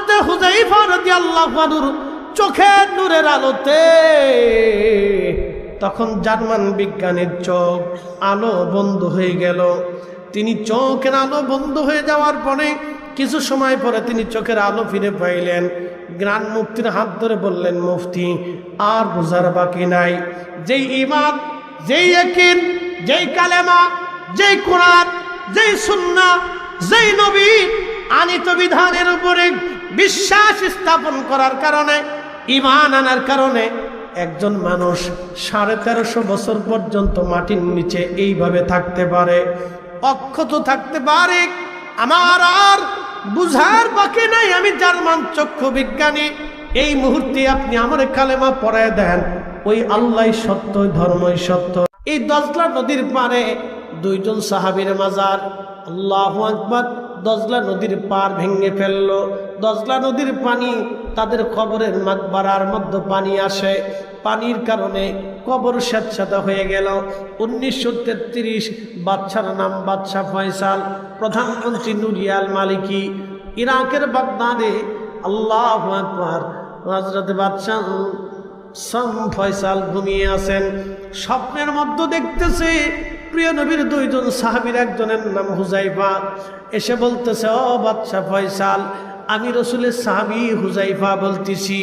হযরতে হুযায়ফা রাদিয়াল্লাহু আনহুর চোখের নূরের আলোতে তখন জার্মান বিজ্ঞানীর চোখ আলো বন্ধ হয়ে গেল। তিনি চোখের আলো বন্ধ হয়ে যাওয়ার পরে কিছু সময় পরে তিনি চোখের আলো ফিরে পাইলেন। গ্রান্ড মুফতির হাত ধরে বললেন, মুফতি আর বোঝার বাকি নাই। যেই ঈমান, যেই ইয়াকিন, যেই কালেমা, যেই কোরআন, যেই সুন্নাহ, যেই নবী আনিত বিধানের উপরে বিশ্বাস স্থাপন করার কারণে, ঈমান আনার কারণে একজন মানুষ 1350 বছর পর্যন্ত মাটির নিচে এইভাবে থাকতে পারে, অক্ষত থাকতে পারে। আমার আর বুঝার বাকি নাই। আমি জার্মান চক্ষু বিজ্ঞানী। এই মুহূর্তে আপনি আমার কালেমা পড়ায় দেন, ওই আল্লাহ সত্য, ধর্মই সত্য। এই দজলা নদীর পারে দুইজন সাহাবীর মাজার। আল্লাহু আকবার। দজলা নদীর পার ভেঙে ফেললো। দজলা নদীর পানি তাদের কবরের মাকবারার মধ্যে পানি আসে। পানির কারণে কবর স্যাঁতস্যাঁতে হয়ে গেল। 1933 বাদশার নাম বাদশাহ ফয়সাল, প্রধানমন্ত্রী নুরিয়াল মালিকি, ইরাকের বাগদাদে। আল্লাহু আকবার। হযরত বাদশাহ ফয়সাল ঘুমিয়ে আছেন। স্বপ্নের মধ্যে দেখতেছে প্রিয় নবীর দুইজন সাহাবীর একজনের নাম হুযায়ফা এসে বলতেছে, ও বাদশাহ ফয়সাল, আমি রসুলের সাহাবী হুযায়ফা বলতেছি,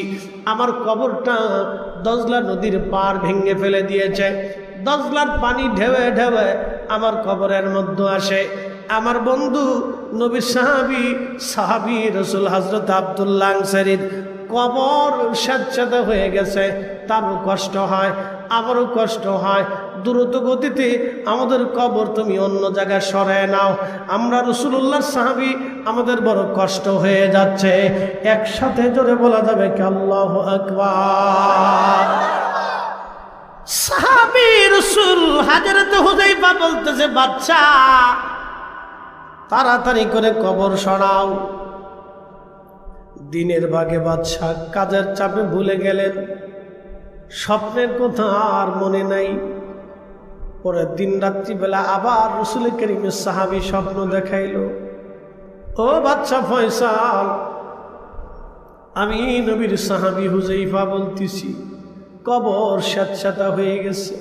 আমার কবরটা দজলা নদীর পার ভেঙে ফেলে দিয়েছে। দজলার পানি ঢেউয়ে ঢেউয়ে আমার কবরের মধ্যে আসে। আমার বন্ধু নবীর সাহাবী রসুল হযরত আব্দুল্লাহ আনসারীর কবর স্যাঁতস্যাঁতে হয়ে গেছে। তারও কষ্ট হয়, আমারও কষ্ট হয়। দ্রুত গতিতে আমাদের কবর তুমি অন্য জায়গায় সরায় নাও। আমরা রাসূলুল্লাহর সাহাবী, আমাদের বড় কষ্ট হয়ে যাচ্ছে। একসাথে জোরে বলা যাবে কি আল্লাহু আকবার। সাহাবী রাসূল হযরত হুযায়ফা বলতেছে, বাদশা তাড়াতাড়ি করে কবর সরাও। দিনের ভাগে বাদশা কাজের চাপে ভুলে গেলেন, স্বপ্নের কথা আর মনে নাই। পরের দিন রাত্রিবেলা আবার রাসূল করিমের সাহাবী স্বপ্ন দেখাইল, ও বাদশা ফয়সাল, আমি নবীর সাহাবী হুযায়ফা বলতেছি, কবর স্যাঁতস্যাঁতে হয়ে গেছে,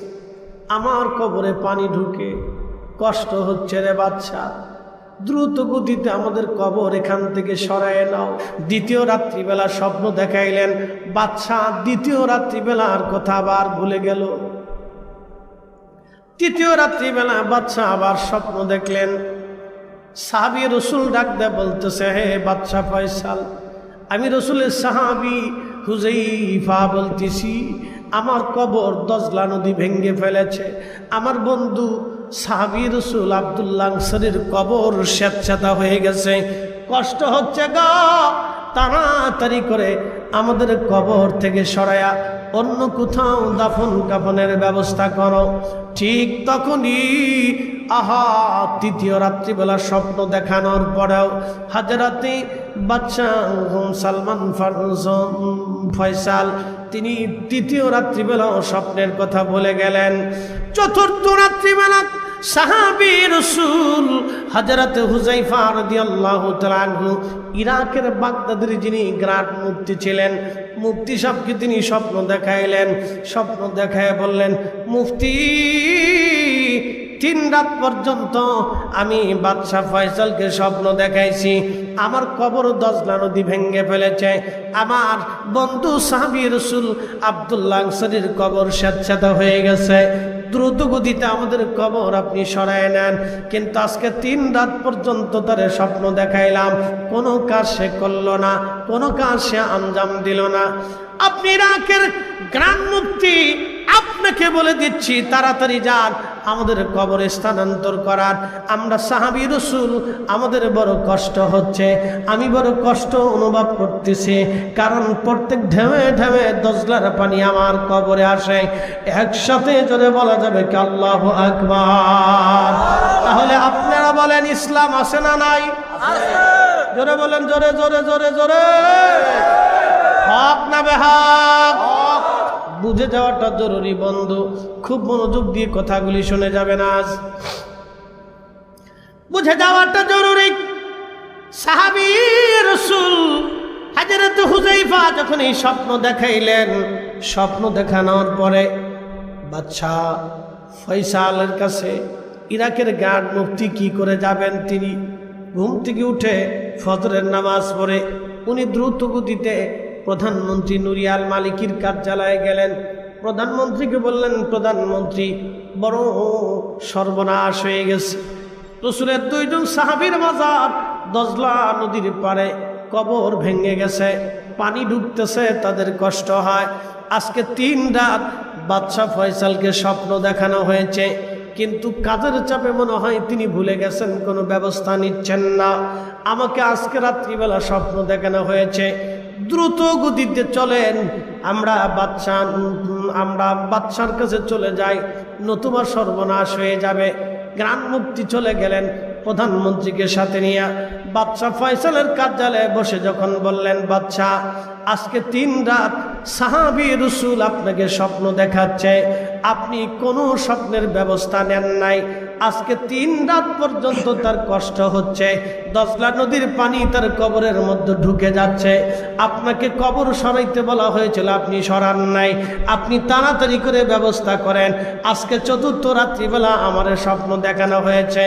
আমার কবরে পানি ঢুকে কষ্ট হচ্ছে রে বাদশা, দ্রুত গতিতে আমাদের কবর এখান থেকে সরায় নাও। দ্বিতীয় রাত্রিবেলা স্বপ্ন দেখাইলেন। বাদশা দ্বিতীয় রাত্রিবেলার কথা আবার ভুলে গেল। তৃতীয় রাত্রিবেলা বাদশা আবার স্বপ্ন দেখলেন। সাহাবী রসুল ডাক দেয়া বলতেছে, হে বাদশা ফয়সাল, আমি রসুলের সাহাবী হুযায়ফা বলতেছি, আমার কবর দজলা নদী ভেঙে ফেলেছে। আমার বন্ধু সাহাবী রসুল আব্দুল্লাহ আনসারীর কবর স্যাঁতস্যাঁতে হয়ে গেছে, কষ্ট হচ্ছে গো, তাড়াতাড়ি করে আমাদের কবর থেকে সরায়া অন্য কোথাও দাফন কাফনের ব্যবস্থা করো। ঠিক তখনই তৃতীয় রাত্রিবেলা স্বপ্ন দেখানোর পরেও হযরতে বাদশাহ সালমান ফয়সাল তিনি তৃতীয় রাত্রিবেলাও স্বপ্নের কথা বলে গেলেন। চতুর্থ রাত্রিবেলা সাহাবী রাসূল হযরতে হুযায়ফা রাদিয়াল্লাহু তাআলা আনহু, ইরাকের বাগদাদের যিনি গ্রান্ড মুফতি ছিলেন, মুফতি সাহেবকে তিনি স্বপ্ন দেখাইলেন। স্বপ্ন দেখায় বললেন, মুফতি 3 রাত পর্যন্ত আমি বাদশাহ ফয়সালকে স্বপ্ন দেখাইছি, আমার কবর দজলা নদী ভেঙে ফেলেছে, আমার বন্ধু সাহাবী রাসূল আব্দুল্লাহ আনসারীর কবর স্যাঁতস্যাঁতে হয়ে গেছে, দ্রুত গতিতে আমাদের কবর আপনি সরায় নেন। কিন্তু আজকে 3 রাত পর্যন্ত তারে স্বপ্ন দেখাইলাম, কোনো কাজ সে করলো না, কোনো কাজ সে আঞ্জাম দিল না। আপনি ইরাকের গ্রান্ড মুফতি, আপনাকে বলে দিচ্ছি তাড়াতাড়ি যান আমাদের কবর স্থানান্তর করার। আমরা সাহাবী রাসূল, আমাদের বড় কষ্ট হচ্ছে, আমি বড় কষ্ট অনুভব করতেছি, কারণ প্রত্যেক ঢেউয়ে ঢেউয়ে দজলার পানি আমার কবরে আসে। একসাথে জোরে বলা যাবে কি আল্লাহু আকবার। তাহলে আপনারা বলেন, ইসলাম আছে না নাই? জোরে বলেন, জোরে জোরে জোরে জোরে। হক না বেহক? বুঝে যাওয়াটা জরুরি বন্ধু, খুব মনোযোগ দিয়ে কথাগুলি শুনে যাবেন। আজ বুঝে যাওয়াটা জরুরি। সাহাবী রাসূল হুযায়ফা যখন এই স্বপ্ন দেখাইলেন, স্বপ্ন দেখানোর পরে বাদশাহ ফয়সালের কাছে ইরাকের গার্ড মুফতি কি করে যাবেন, তিনি ঘুম থেকে উঠে ফজরের নামাজ পড়ে উনি দ্রুত গতিতে প্রধানমন্ত্রী নুরি আল মালিকির কার্যালয়ে গেলেন। প্রধানমন্ত্রীকে বললেন, প্রধানমন্ত্রী বড় সর্বনাশ হয়ে গেছে, রাসূলের দুইজন সাহাবীর মাজার দজলা নদীর পাড়ে কবর ভেঙে গেছে, পানি ঢুকতেছে, তাদের কষ্ট হয়। আজকে 3 রাত বাদশাহ ফয়সালকে স্বপ্ন দেখানো হয়েছে, কিন্তু কাজের চাপে মনে হয় তিনি ভুলে গেছেন, কোনো ব্যবস্থা নিচ্ছেন না। আমাকে আজকে রাত্রিবেলা স্বপ্ন দেখানো হয়েছে, দ্রুত গতিতে চলেন, আমরা বাদশার কাছে চলে যাই, নতুবা সর্বনাশ হয়ে যাবে। গ্রান মুক্তি চলে গেলেন প্রধানমন্ত্রীকে সাথে নিয়ে। বাদশাহ ফয়সালের কার্যালয়ে বসে যখন বললেন, বাদশাহ আজকে 3 রাত সাহাবী রাসূল আপনাকে স্বপ্ন দেখাচ্ছে, আপনি কোনো স্বপ্নের ব্যবস্থা নেন নাই, আজকে 3 রাত পর্যন্ত তার কষ্ট হচ্ছে, দজলা নদীর পানি তার কবরের মধ্যে ঢুকে যাচ্ছে, আপনাকে কবর সরাইতে বলা হয়েছিল, আপনি সরান নাই, আপনি তাড়াতাড়ি করে ব্যবস্থা করেন, আজকে 4র্থ রাত্রিবেলা আমার স্বপ্ন দেখানো হয়েছে,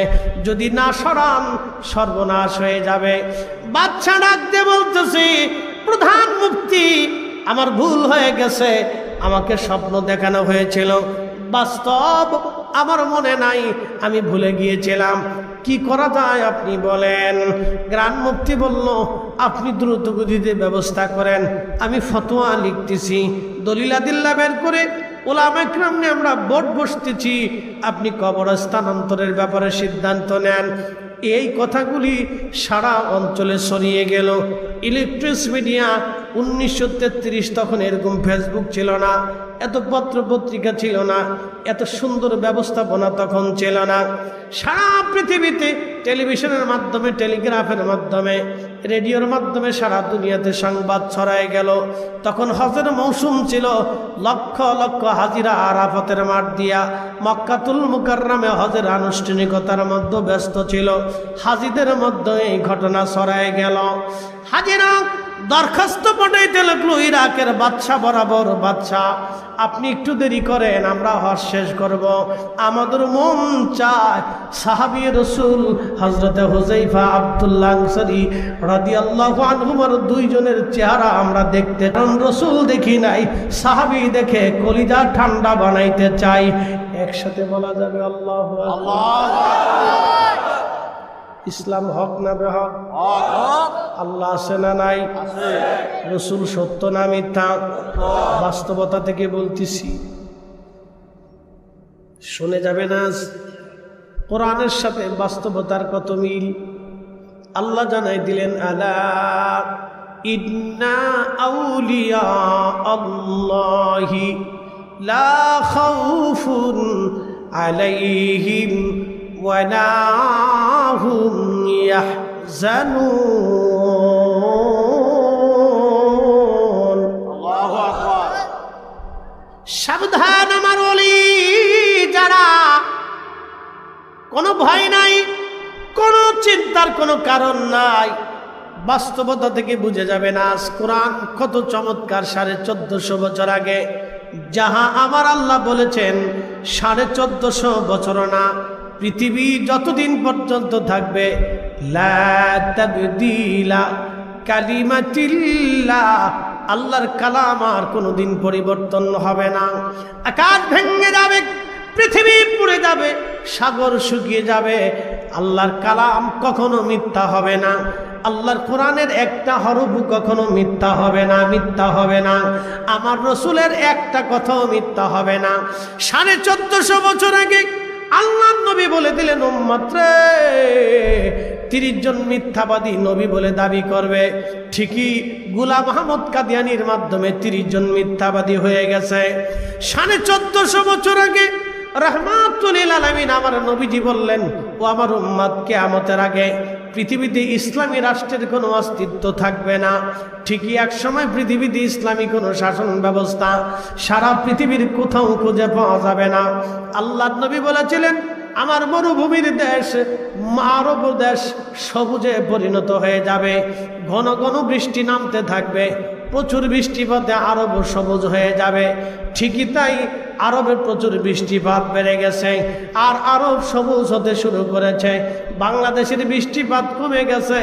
যদি না সরান সর্বনাশ হয়ে যাবে। বাদশা ডাক দিয়ে বলতেছি, প্রধান মুফতি আমার ভুল হয়ে গেছে, আমাকে স্বপ্ন দেখানো হয়েছিল, বাস্তব আমার মনে নাই, আমি ভুলে গিয়েছিলাম, কি করা যায় আপনি বলেন। গ্রান মুফতি বলল, আপনি দ্রুত গতিতে ব্যবস্থা করেন, আমি ফতোয়া লিখতেছি, দলিলাদিল্লা বের করে ওলামা ইকরাম নিয়ে আমরা বোর্ড বসতেছি, আপনি কবর স্থানান্তরের ব্যাপারে সিদ্ধান্ত নেন। এই কথাগুলি সারা অঞ্চলে ছড়িয়ে গেল। ইলেকট্রনিক্স মিডিয়া 1933, তখন এরকম ফেসবুক ছিল না, এত পত্র পত্রিকা ছিল না, এত সুন্দর ব্যবস্থাপনা তখন ছিল না। সারা পৃথিবীতে টেলিভিশনের মাধ্যমে, টেলিগ্রাফের মাধ্যমে, রেডিওর মাধ্যমে সারা দুনিয়াতে সংবাদ ছড়ায় গেল। তখন হজের মৌসুম ছিল, লক্ষ লক্ষ হাজিরা আরাফাতের মাঠ দিয়া মক্কাতুল মুকাররমে হজের আনুষ্ঠানিকতার মধ্যে ব্যস্ত ছিল। হাজিদের মধ্যে এই ঘটনা ছড়ায় গেল। হাজিরা দরখাস্ত পাঠাইতে লাগলো ইরাকের বাদশা বরাবর, বাদশা আপনি একটু দেরি করেন, আমরা হজ শেষ করব, আমাদের মন চায় সাহাবী রাসূল হযরতে হুযায়ফা আব্দুল্লাহ আনসারী রাদিয়াল্লাহু আনহুমার 2 জনের চেহারা আমরা দেখতে, কারণ রাসূল দেখি নাই, সাহাবী দেখে কলিজা ঠান্ডা বানাইতে চাই। একসাথে বলা যাবে আল্লাহু আকবার। ইসলাম হক না বেহক? আল্লাহ আছে না নাই? রাসূল সত্য না মিথ্যা? বাস্তবতা থেকে বলতেছি, শুনে যাবে না। কোরআনের সাথে বাস্তবতার কত মিল আল্লাহ জানাই দিলেন। আলা ইন্না আউলিয়া আল্লাহি লা খাউফুন আলাইহিম ওয়ালা হুম ইয়াহজানুন। আল্লাহু আকবার। সাবধান আমার ওলি যারা, কোনো ভয় নাই, কোনো চিন্তার কোনো কারণ নাই। বাস্তবতা থেকে বুঝে যাবে না। কোরআন কত চমৎকার। 1450 বছর আগে যাহা আমার আল্লাহ বলেছেন, 1450 বছর না, পৃথিবী যতদিন পর্যন্ত থাকবে, লা তাবদীলা কালিমাতিল্লাহ, আল্লাহর কালাম আর কোনোদিন পরিবর্তন হবে না। আকাশ ভেঙে যাবে, পৃথিবী পুড়ে যাবে, সাগর শুকিয়ে যাবে, আল্লাহর কালাম কখনো মিথ্যা হবে না। আল্লাহর কোরআনের একটা হরফ কখনো মিথ্যা হবে না, মিথ্যা হবে না। আমার রাসূলের একটা কথাও মিথ্যা হবে না। 1450 বছর আগে আল্লাহর নবী বলে দিলেন, উম্মত রে, 30 জন মিথ্যাবাদী নবী বলে দাবি করবে। ঠিকই গোলাম আহমদ কাদিয়ানির মাধ্যমে 30 জন মিথ্যাবাদী হয়ে গেছে। 1450 বছর আগে রাহমাতুল লিল আলামিন আমার নবীজি বললেন, ও আমার উম্মত, কিয়ামতের আগে পৃথিবীতে ইসলামী রাষ্ট্রের কোনো অস্তিত্ব থাকবে না। ঠিকই এক সময় পৃথিবীতে ইসলামী কোনো শাসন ব্যবস্থা সারা পৃথিবীর কোথাও খুঁজে পাওয়া যাবে না। আল্লাহর নবী বলেছিলেন, আমার মরুভূমির দেশ, আরব দেশ সবুজে পরিণত হয়ে যাবে, ঘন ঘন বৃষ্টি নামতে থাকবে, প্রচুর বৃষ্টিপাতে আরব সবুজ হয়ে যাবে। ঠিকই তাই, আরবে প্রচুর বৃষ্টিপাত বেড়ে গেছে আর আরব সবুজ হতে শুরু করেছে। বাংলাদেশের বৃষ্টিপাত কমে গেছে,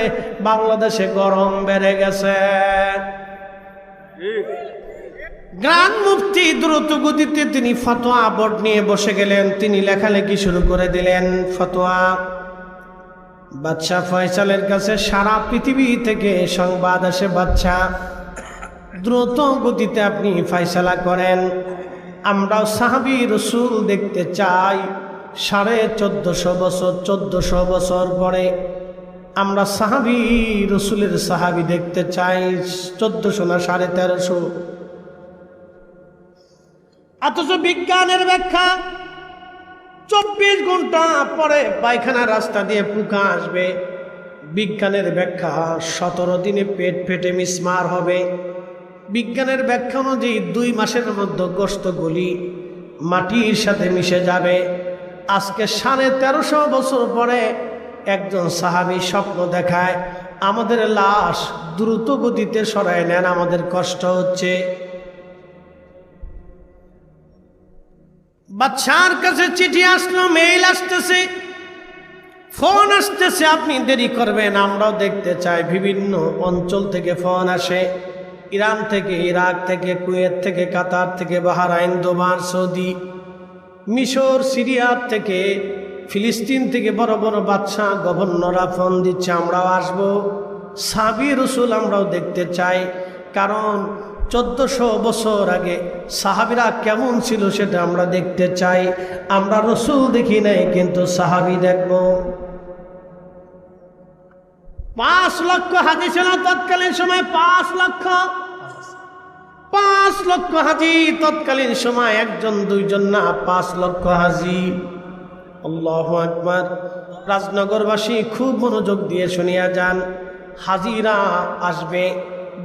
বাংলাদেশে গরম বেড়ে গেছে। গ্রান্ড মুফতি দ্রুত গতিতে তিনি ফতোয়া বোর্ড নিয়ে বসে গেলেন। তিনি লেখালেখি শুরু করে দিলেন ফতোয়া। বাদশাহ ফয়সালের কাছে সারা পৃথিবী থেকে সংবাদ আসে, বাদশাহ দ্রুত গতিতে আপনি ফয়সালা করেন, আমরাও সাহাবী রসুল দেখতে চাই। 1450 বছর 1400 বছর পরে আমরা সাহাবী রসুলের সাহাবী দেখতে চাই। 1400 না 1350। অথচ বিজ্ঞানের ব্যাখ্যা 24 ঘন্টা পরে পায়খানা রাস্তা দিয়ে পোকা আসবে। বিজ্ঞানের ব্যাখ্যা 17 দিনে পেট ফেটে মিসমার হবে। বিজ্ঞানের ব্যাখ্যা অনুযায়ী 2 মাসের মধ্যে গোশতগুলি মাটির সাথে মিশে যাবে। আজকে 1350 বছর পরে একজন সাহাবী স্বপ্ন দেখায়, আমাদের লাশ দ্রুত গতিতে সরায় নেন, আমাদের কষ্ট হচ্ছে। বাদশার কাছে চিঠি আসলো, মেইল আসতেছে, ফোন আসতেছে, আপনি দেরি করবেন, আমরাও দেখতে চাই। বিভিন্ন অঞ্চল থেকে ফোন আসে, ইরান থেকে, ইরাক থেকে, কুয়েত থেকে, কাতার থেকে, বাহরাইন, দুবাই, সৌদি, মিশর, সিরিয়া থেকে, ফিলিস্তিন থেকে বড় বড় বাদশাহ গভর্নররা ফোন দিচ্ছে, আমরাও আসবো। সাহাবী রসুল আমরাও দেখতে চাই, কারণ 1400 বছর আগে সাহাবীরা কেমন ছিল সেটা আমরা দেখতে চাই। আমরা রসুল দেখি নাই, কিন্তু সাহাবী দেখব। 5 লক্ষ হাজি ছিল তৎকালীন সময়, 5 লক্ষ হাজি তৎকালীন সময়, 1 2 জন না, 5 লক্ষ হাজি। আল্লাহু আকবার। রাজনগরবাসী খুব মনোযোগ দিয়ে শুনিয়া যান, হাজিরা আসবে।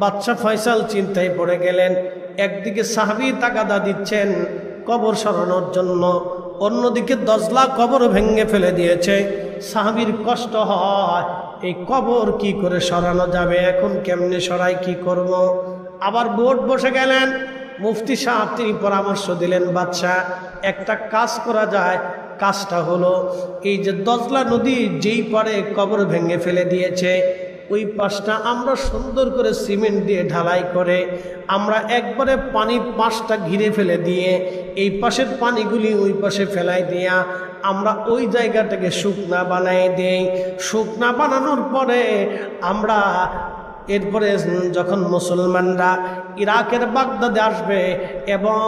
বাদশাহ ফয়সাল চিন্তায় পড়ে গেলেন। একদিকে সাহাবী তাগাদা দিচ্ছেন কবর সরানোর জন্য, অন্যদিকে 10 লাখ কবর ভেঙে ফেলে দিয়েছে। সাহাবীর কষ্ট হয়, এই কবর কি করে সরানো যাবে, এখন কেমনে সরাই, কি করব। আবার বোর্ড বসে গেলেন। মুফতি সাহেব তিনি পরামর্শ দিলেন, বাদশাহ একটা কাজ করা যায়। কাজটা হলো, এই যে দজলা নদী যেই পারে কবর ভেঙে ফেলে দিয়েছে, ওই পাশটা আমরা সুন্দর করে সিমেন্ট দিয়ে ঢালাই করে আমরা একবারে পানি পাশটা ঘিরে ফেলে দিয়ে এই পাশের পানিগুলি ওই পাশে ফেলাই দিয়া আমরা ওই জায়গাটাকে শুকনা বানাই দেই। শুকনা বানানোর পরে আমরা এরপরে যখন মুসলমানরা ইরাকের বাগদাদে আসবে এবং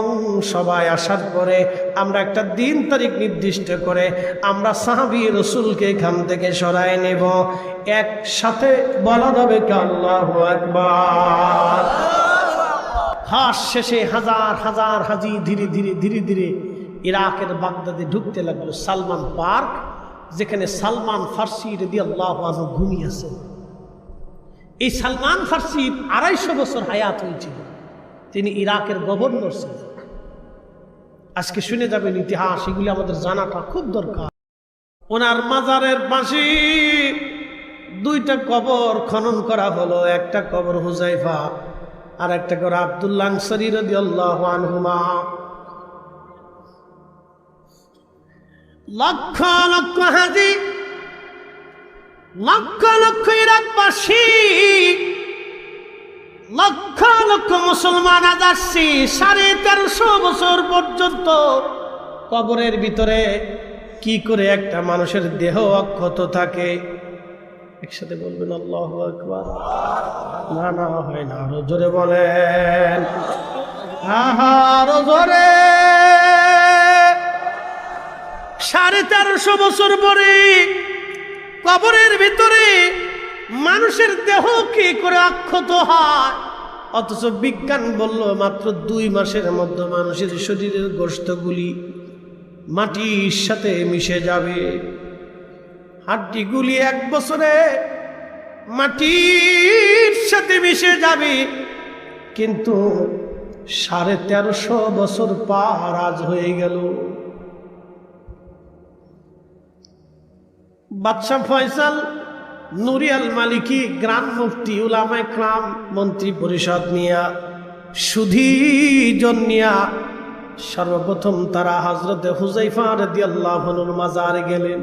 সবাই আসার পরে আমরা একটা দিন তারিখ নির্দিষ্ট করে আমরা সাহাবী রসুলকে এখান থেকে সরায় নেব। একসাথে বলা যাবে কি আল্লাহু আকবার। হাস শেষে হাজার হাজার হাজি ধীরে ধীরে ধীরে ধীরে ইরাকের বাগদাদে ঢুকতে লাগলো। সালমান পার্ক, যেখানে সালমান ফার্সি রাদিয়াল্লাহু আনহু ঘুমিয়েছে। এই সালমান ফার্সির 250 বছর হায়াত হয়েছিল, তিনি ইরাকের গভর্নর ছিলেন। আজকে শুনে যাবেন ইতিহাস, এগুলি আমাদের জানাটা খুব দরকার। ওনার মাজারের পাশে 2টা কবর খনন করা হলো, একটা কবর হুজাইফা আর একটা কবর আব্দুল্লাহ আনসারী রাদিয়াল্লাহু আনহুমা। লক্ষ লক্ষ হাজি, লক্ষ লক্ষ ইরাকবাসী, লক্ষ লক্ষ মুসলমান আজ আসছি। 1350 বছর পর্যন্ত কবরের ভিতরে কি করে একটা মানুষের দেহ অক্ষত থাকে? একসাথে বলবেন আল্লাহু আকবার। না না হয় না, আরো জোরে বলেন, আরো জোরে। 1350 বছর পরে কবরের ভিতরে মানুষের দেহ কি করে অক্ষত হয়? অথচ বিজ্ঞান বলল মাত্র 2 মাসের মধ্যে মানুষের শরীরের গোশতগুলি মাটির সাথে মিশে যাবে। হাড্ডিগুলি 1 বছরে মাটির সাথে মিশে যাবে। কিন্তু 1350 বছর পার আজ হয়ে গেল। বাদশাহ ফয়সাল নুরিয়াল মালিকি গ্রান্ড মুফতি উলামায়ে কেরাম মন্ত্রী পরিষদ নিয়া সুধীজন নিয়া সর্বপ্রথম তারা হযরতে হুযায়ফা রাদিয়াল্লাহু আনহুর মাজারে গেলেন।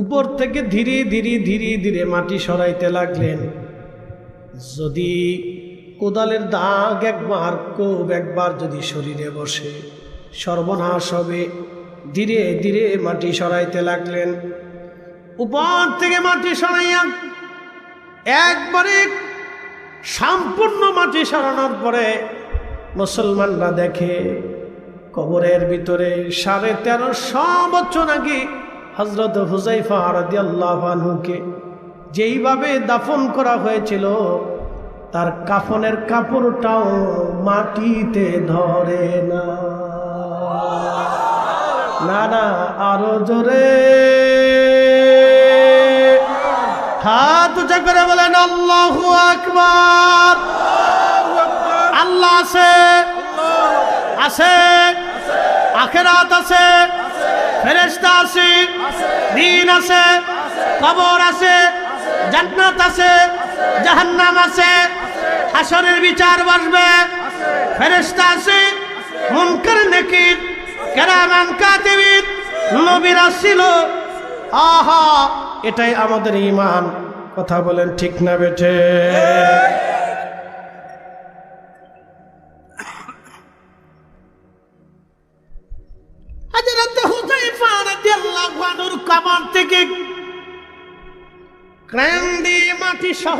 উপর থেকে ধীরে ধীরে ধীরে ধীরে মাটি সরাইতে লাগলেন। যদি কোদালের দাগ একবার কোব একবার যদি শরীরে বসে সর্বনাশ হবে। ধীরে ধীরে মাটি সরাইতে লাগলেন। উপর থেকে মাটি সরাইয়া একবারে সম্পূর্ণ মাটি সরানোর পরে মুসলমানরা দেখে কবরের ভিতরে 1350 বছর আগে হযরত হুযায়ফা রাদিয়াল্লাহু আনহুকে যেইভাবে দাফন করা হয়েছিল তার কাফনের কাপড়টাও মাটিতে ধরে না। না না, আরো জোরে হাত উঁচা করে বলেন আল্লাহু আকবার। আল্লাহ আছে, আছে, আখিরাত আছে, ফেরেশতা আছে, দিন আছে, কবর আছে, জান্নাত আছে, জাহান্নাম আছে, হাসরের বিচার বসবে, ফেরেশতা আছে, মুনকার নাকির, কিরামান কাতিবিন, নবীরা ছিল। আহা, এটাই আমাদের ঈমান। কথা বলেন ঠিক না বেঠে? হযরত হুযায়ফা রাদিয়াল্লাহু আনহুর কবর থেকে ক্রেন দিয়ে মাটি সহ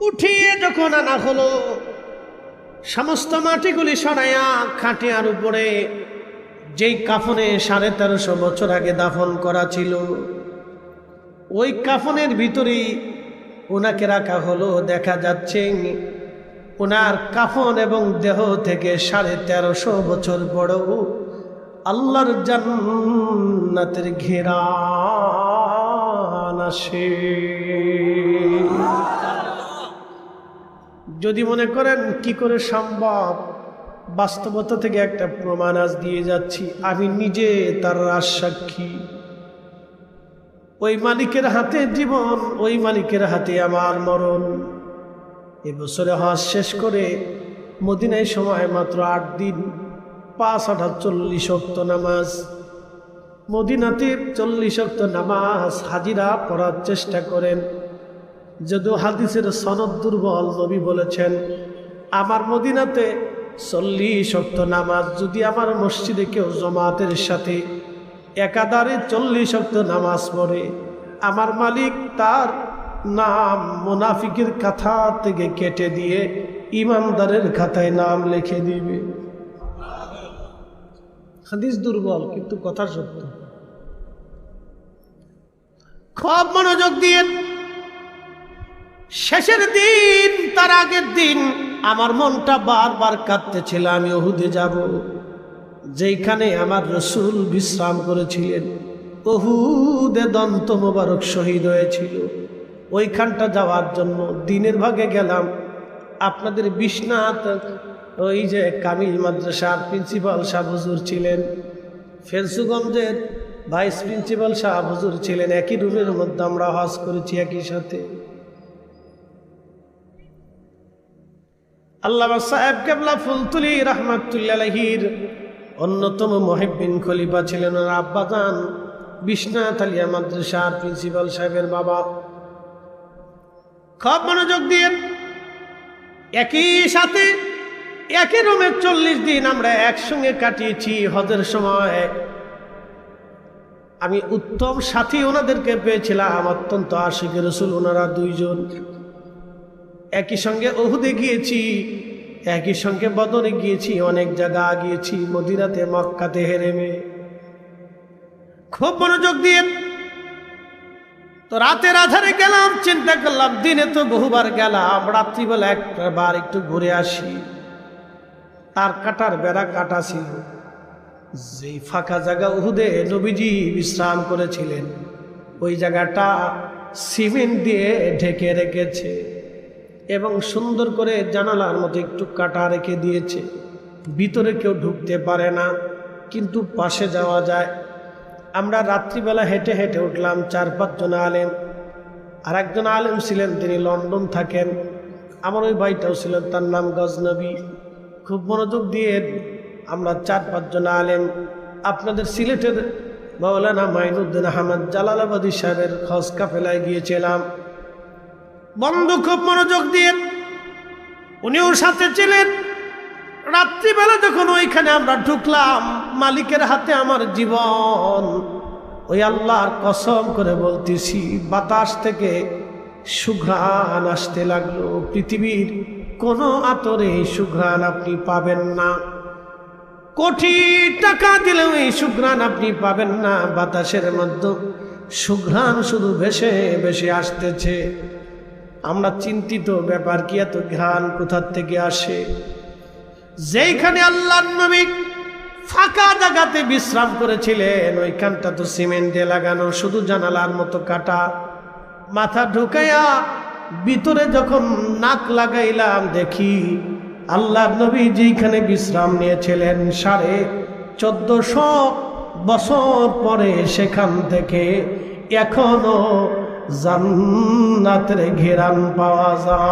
উঠিয়ে যখন আনা হলো, সমস্ত মাটিগুলি সরাইয়া খাটিয়ার উপরে যেই কাফনে 1350 বছর আগে দাফন করা ছিল ওই কাফনের ভিতরেই ওনাকে রাখা হলো। দেখা যাচ্ছে ওনার কাফন এবং দেহ থেকে 1350 বছর বড় আল্লাহর জান্নাতের ঘেরান আসে। যদি মনে করেন কি করে সম্ভব, বাস্তবতা থেকে একটা প্রমাণ আজ দিয়ে যাচ্ছি। আমি নিজে তার সাক্ষী। ওই মালিকের হাতে জীবন, ওই মালিকের হাতে আমার মরণ। এবছরে হজ শেষ করে মদিনায় সময় মাত্র 8 দিন, 5-8 40 ওয়াক্ত নামাজ। মদিনাতে 40 ওয়াক্ত নামাজ হাজিরা পড়ার চেষ্টা করেন। যদিও হাদিসের সনদ দুর্বল, নবী বলেছেন আমার মদিনাতে 40 ওয়াক্ত নামাজ যদি আমার মসজিদে কেউ জামাতের সাথে একাধারে 40 ওয়াক্ত নামাজ পড়ে, আমার মালিক তার নাম মুনাফিকের খাতা থেকে কেটে দিয়ে ইমানদারের খাতায় নাম লিখে দিবে। হাদিস দুর্বল কিন্তু কথা সত্য। খুব মনোযোগ দিয়ে শেষের দিন, তার আগের দিন আমার মনটা বারবার কাঁদতেছিল আমি উহুদে যাব, যেখানে আমার রাসূল বিশ্রাম করেছিলেন। উহুদে দন্ত মোবারক শহীদ হয়েছিল। ওইখানটা যাওয়ার জন্য দিনের ভাগে গেলাম। আপনাদের বিশ্বনাথ ওই যে কামিল মাদ্রাসার প্রিন্সিপাল সাহেব হুজুর ছিলেন, ফেরসুগঞ্জের ভাইস প্রিন্সিপাল সাহেব হুজুর ছিলেন। একই রুমের মধ্যে আমরা হজ করেছি একই সাথে। আল্লামা সাহেব কেবলা ফুলতুলি রাহমাতুল্লাহি আলাইহির অন্যতম মুহিব্বিন খলিফা ছিলেন ওনার আব্বাজান বিশ্বনাথ আলিয়া মাদ্রাসার প্রিন্সিপাল সাহেবের বাবা। খুব মনোযোগ দিয়ে একই সাথে একই রুমে 40 দিন আমরা একসঙ্গে কাটিয়েছি হজের সময়। আমি উত্তম সাথী ওনাদেরকে পেয়েছিলাম, অত্যন্ত আশিকে রাসূল ওনারা 2 জন। একই সঙ্গে উহুদে গিয়েছি, একই সঙ্গে বদরে গিয়েছি, অনেক জায়গা গিয়েছি, মদিনাতে, মক্কাতে, হেরেমে। খুব মনোযোগ দিয়ে তো রাতের আধারে গেলাম, চিন্তা করলাম দিনে তো বহুবার গেলাম, রাত্রিবেলা একবার একটু ঘুরে আসি। তার কাটার বেড়া কাটা ছিল, যেই ফাঁকা জায়গা উহুদে নবীজি বিশ্রাম করেছিলেন ওই জায়গাটা সিমেন্ট দিয়ে ঢেকে রেখেছে এবং সুন্দর করে জানালার মতো একটু কাটা রেখে দিয়েছে। ভিতরে কেউ ঢুকতে পারে না, কিন্তু পাশে যাওয়া যায়। আমরা রাত্রিবেলা হেঁটে হেঁটে উঠলাম 4-5 জন আলেম। আর একজন আলেম ছিলেন, তিনি লন্ডন থাকেন। আমার ওই ভাইটাও ছিলেন, তার নাম গজনবী। খুব মনোযোগ দিয়ে আমরা 4-5 জন আলেম আপনাদের সিলেটের মাওলানা মাইনুদ্দিন আহমদ জালালাবাদী সাহেবের খোঁজ কাফেলায় গিয়েছিলাম। বন্ধু খুব মনোযোগ দিয়ে, উনিও সাথে ছিলেন। রাত্রিবেলা যখন ওইখানে আমরা ঢুকলাম, মালিকের হাতে আমার জীবন। ওই আল্লাহর কসম করে বলতেছি, বাতাস থেকে সুঘ্রাণ আসতে লাগলো। পৃথিবীর কোনো আতরে সুঘ্রাণ আপনি পাবেন না, কোটি টাকা দিলেও এই সুঘ্রাণ আপনি পাবেন না। বাতাসের মধ্যে সুঘ্রাণ শুধু ভেসে ভেসে আসতেছে। আমরা চিন্তিত, ব্যাপার কি, এত ঘ্রাণ কোথা থেকে আসে? যেইখানে আল্লাহর নবী ফাঁকা জায়গাতে বিশ্রাম করেছিলেন, ওইখানটা তো সিমেন্ট দিয়ে লাগানো, শুধু জানালার মতো কাটা। মাথা ঢুকাইয়া ভিতরে যখন নাক লাগাইলাম, দেখি আল্লাহর নবী যেইখানে বিশ্রাম নিয়েছিলেন 1450 বছর পরে, সেখান থেকে এখনো জান্নাতের ঘেরান পাওয়া যায়।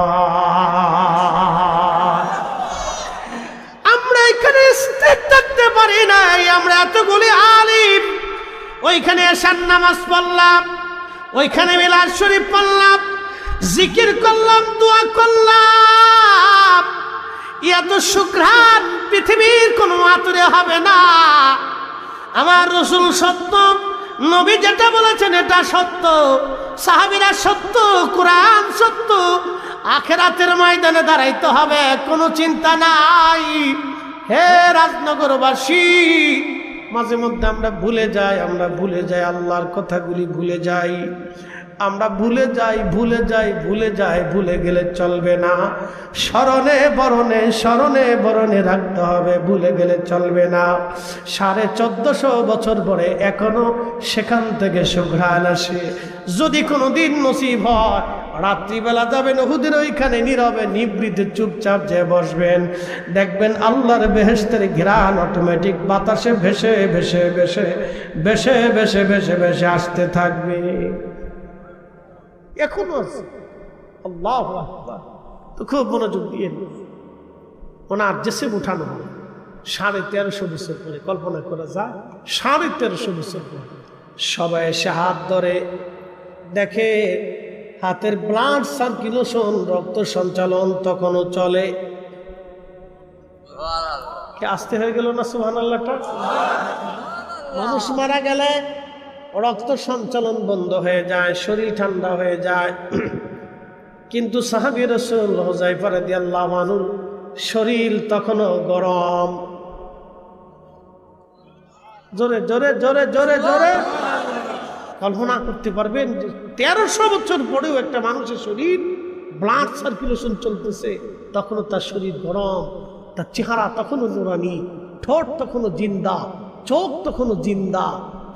আমরা এখানে স্থির থাকতে পারি নাই। আমরা এতগুলি আলিম ওইখানে এশার নামাজ পড়লাম, ওইখানে মিলাদ শরীফ পড়লাম, জিকির করলাম, দোয়া করলাম। এত সুঘ্রাণ পৃথিবীর কোনো আতরে হবে না। আমার রাসূল সত্য, নবী যেটা বলেছেন এটা সত্য, সাহাবীরা সত্য, কোরআন সত্য। আখিরাতের ময়দানে দাঁড়াইতে হবে, কোনো চিন্তা নাই। হে রাজনগরবাসী, মাঝে মধ্যে আমরা ভুলে যাই আল্লাহর কথাগুলি ভুলে যাই। আমরা ভুলে যাই, ভুলে গেলে চলবে না। স্মরণে বরণে রাখতে হবে, ভুলে গেলে চলবে না। 1450 বছর পরে এখনো সেখান থেকে সুঘ্রাণ আসে। যদি কোনো দিন নসিব হয়, রাত্রিবেলা যাবেন উহুদের ওইখানে, নীরবে নিবৃতে চুপচাপ যে বসবেন, দেখবেন আল্লাহর বেহেশতের ঘ্রাণ অটোমেটিক বাতাসে ভেসে ভেসে ভেসে ভেসে ভেসে ভেসে ভেসে আসতে থাকবে। এখনো আছে। আল্লাহু আকবার। তো খুব মনোযোগ দিয়ে ওনার জেসে উঠানো হবে 1350 বছর পরে। কল্পনা করা যায় 1350 বছর পরে সবাই এসে হাত ধরে, দেখে হাতের ব্লাড সার্কুলেশন, রক্ত সঞ্চালন তখনও চলে। কি আসতে হয়ে গেল না সুবহানাল্লাহটা? মানুষ মারা গেলে রক্ত সঞ্চালন বন্ধ হয়ে যায়, শরীর ঠান্ডা হয়ে যায়। কিন্তু সাহাবী রাসূল হুযায়ফা রাদিয়াল্লাহু আনহুর শরীর তখনও গরম। জোরে জোরে জোরে জোরে জোরে কল্পনা করতে পারবেন? 1300 বছর পরেও একটা মানুষের শরীর ব্লাড সার্কুলেশন চলতেছে, তখনও তার শরীর গরম, তার চেহারা তখনও নুরানি, ঠোঁট তখনও জিন্দা, চোখ তখনও জিন্দা,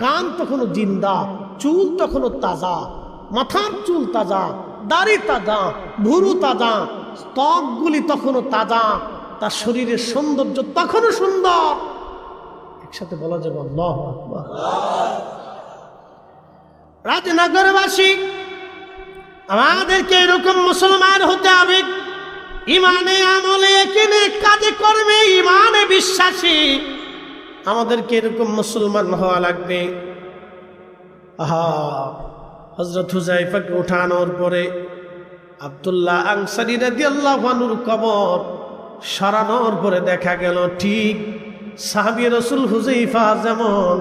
কান তখনও জিন্দা, চুল তখনও তাজা, মাথার চুল তাজা, দাড়ি তাজা, ভুরু তাজা, ত্বকগুলি তখনও তাজা, তার শরীরের সৌন্দর্য তখনও সুন্দর। একসাথে বলা যাবে আল্লাহু আকবার। রাজনগরবাসী, আমাদেরকে এরকম মুসলমান হতে হবে, ইমানে আমলে একিনে কাজে কর্মে ইমানে বিশ্বাসী। আমাদেরকে এরকম মুসলমান হওয়া লাগবে। হযরত হুযায়ফাকে উঠানোর পরে আব্দুল্লাহ আনসারী রাদিয়াল্লাহু আনহুর কবর সরানোর পরে দেখা গেল ঠিক সাহাবী রাসূল হুযায়ফা যেমন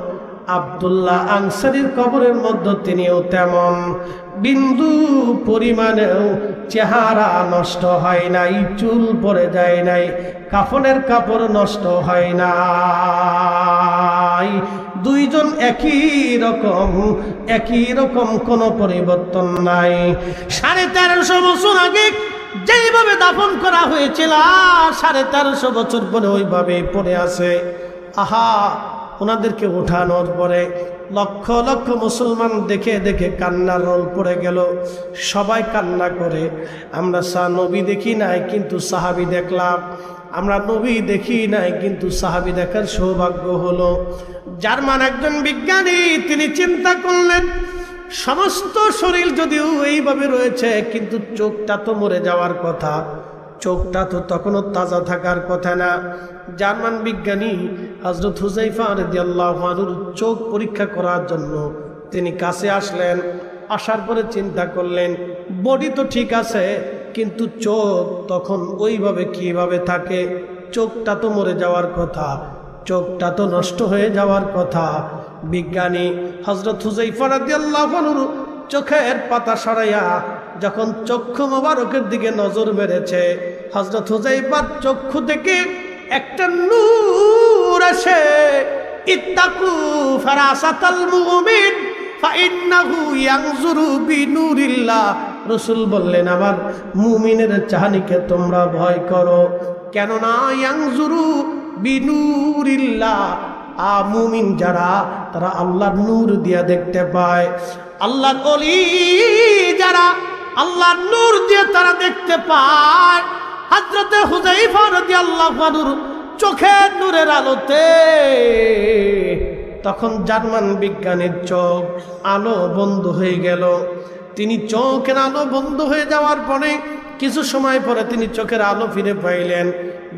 আব্দুল্লাহ আনসারীর কবরের মধ্যে তিনিও তেমন, বিন্দু পরিমাণেও চেহারা নষ্ট হয় নাই, চুল পড়ে যায় নাই, কাফনের কাপড় নষ্ট হয় নাই। দুইজন একই রকম, কোনো পরিবর্তন নাই। 1350 বছর আগে যেইভাবে দাফন করা হয়েছিল, 1350 বছর পরে ওইভাবে পড়ে আছে। ওনাদেরকে উঠানোর পরে লক্ষ লক্ষ মুসলমান দেখে দেখে কান্নার রোল পড়ে গেল। সবাই কান্না করে। আমরা নবী দেখি নাই কিন্তু সাহাবী দেখলাম, আমরা নবী দেখি নাই কিন্তু সাহাবী দেখার সৌভাগ্য হলো। জার্মান একজন বিজ্ঞানী তিনি চিন্তা করলেন, সমস্ত শরীর যদিও এইভাবে রয়েছে কিন্তু চোখটা তো মরে যাওয়ার কথা, চোখটা তো তখনও তাজা থাকার কথা না। জার্মান বিজ্ঞানী হযরত হুযায়ফা রাদিয়াল্লাহু আনহুর চোখ পরীক্ষা করার জন্য তিনি কাছে আসলেন। আসার পরে চিন্তা করলেন, বডি তো ঠিক আছে কিন্তু চোখ তখন ওইভাবে কিভাবে থাকে, চোখটা তো মরে যাওয়ার কথা, চোখটা তো নষ্ট হয়ে যাওয়ার কথা। বিজ্ঞানী হযরত হুযায়ফা রাদিয়াল্লাহু আনহুর চোখের পাতা সরাইয়া যখন চক্ষু মোবারকের দিকে নজর মেরেছে, হযরত হুযায়ফার চক্ষু থেকে একটা নূর আসে। ইত্তাকু ফারাসাতাল মুমিন ফাইন্নাহু ইয়ানজুরু বিনুরিল্লাহ। রাসূল বললেন, আমার মুমিনের চাহনিকে তোমরা ভয় করো, কেননা ইয়ানজুরু বিনুরিল্লাহ, মুমিন যারা তারা আল্লাহর নূর দিয়া দেখতে পায়। আল্লাহর ওলি যারা আল্লাহর নূর দিয়ে তারা দেখতে পায়। হযরত হুযায়ফা রাদিয়াল্লাহু আনহুর চোখের নূরের আলোতে তখন জার্মান বিজ্ঞানীর চোখ আলো বন্ধ হয়ে গেল। তিনি চোখের আলো বন্ধ হয়ে যাওয়ার পরে কিছু সময় পরে তিনি চোখের আলো ফিরে পাইলেন।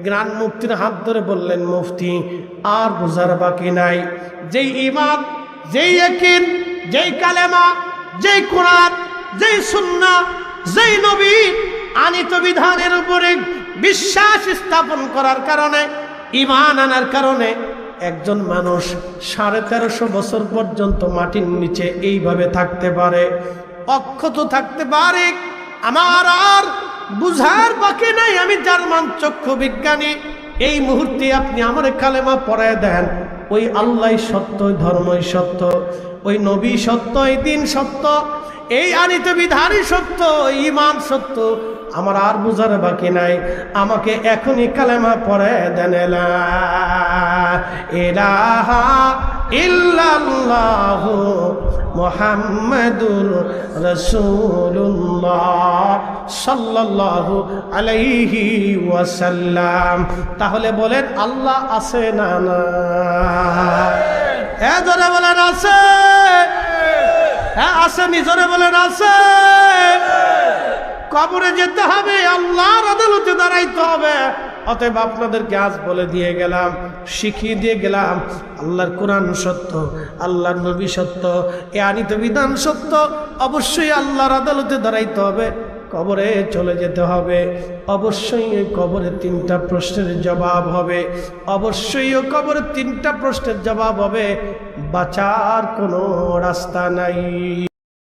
গ্রান্ড মুফতির হাত ধরে বললেন, মুফতি আর বোঝার বাকি নাই, যেই ঈমান, যেই ইয়াকিন, যেই কালেমা, যেই কোরআন, যেই সুন্নাহ, যেই নবী আনিত বিধানের উপরে বিশ্বাস স্থাপন করার কারণে, ঈমান আনার কারণে একজন মানুষ 1350 বছর পর্যন্ত মাটির নিচে এইভাবে থাকতে পারে, অক্ষত থাকতে পারে। আমার আর বুঝার বাকি নাই। আমি জার্মান চক্ষু বিজ্ঞানী, এই মুহূর্তে আপনি আমার কালেমা পড়ায় দেন। ওই আল্লাহ সত্য, ওই ধর্মই সত্য, ওই নবী সত্য, এই দিন সত্য, এই আনিত বিধানই সত্য, ঈমান সত্য। আমার আর বুঝার বাকি নাই, আমাকে এখনই কালেমা পড়ায় দেন। লা ইলাহা ইল্লাল্লাহু মুহাম্মাদুর রাসূলুল্লাহ সাল্লাল্লাহু আলাইহি ওয়াসাল্লাম। তাহলে বলেন, আল্লাহ আছে না? না, হ্যাঁ জোরে বলেন আছে। হ্যাঁ আছে, নিজরে বলেন আছে। কবরে যেতে হবে, আল্লাহর আদালতে দাঁড়াইতে হবে। অতএব আপনাদেরকে আজ বলে দিয়ে গেলাম, শিখিয়ে দিয়ে গেলাম, আল্লাহর কোরআন সত্য, আল্লাহর নবী সত্য, এ আনিত বিধান সত্য। অবশ্যই আল্লাহর আদালতে দাঁড়াইতে হবে, কবরে চলে যেতে হবে। অবশ্যই ওই কবরে 3টা প্রশ্নের জবাব হবে। অবশ্যই ও কবরে 3টা প্রশ্নের জবাব হবে। বাঁচার কোনো রাস্তা নাই।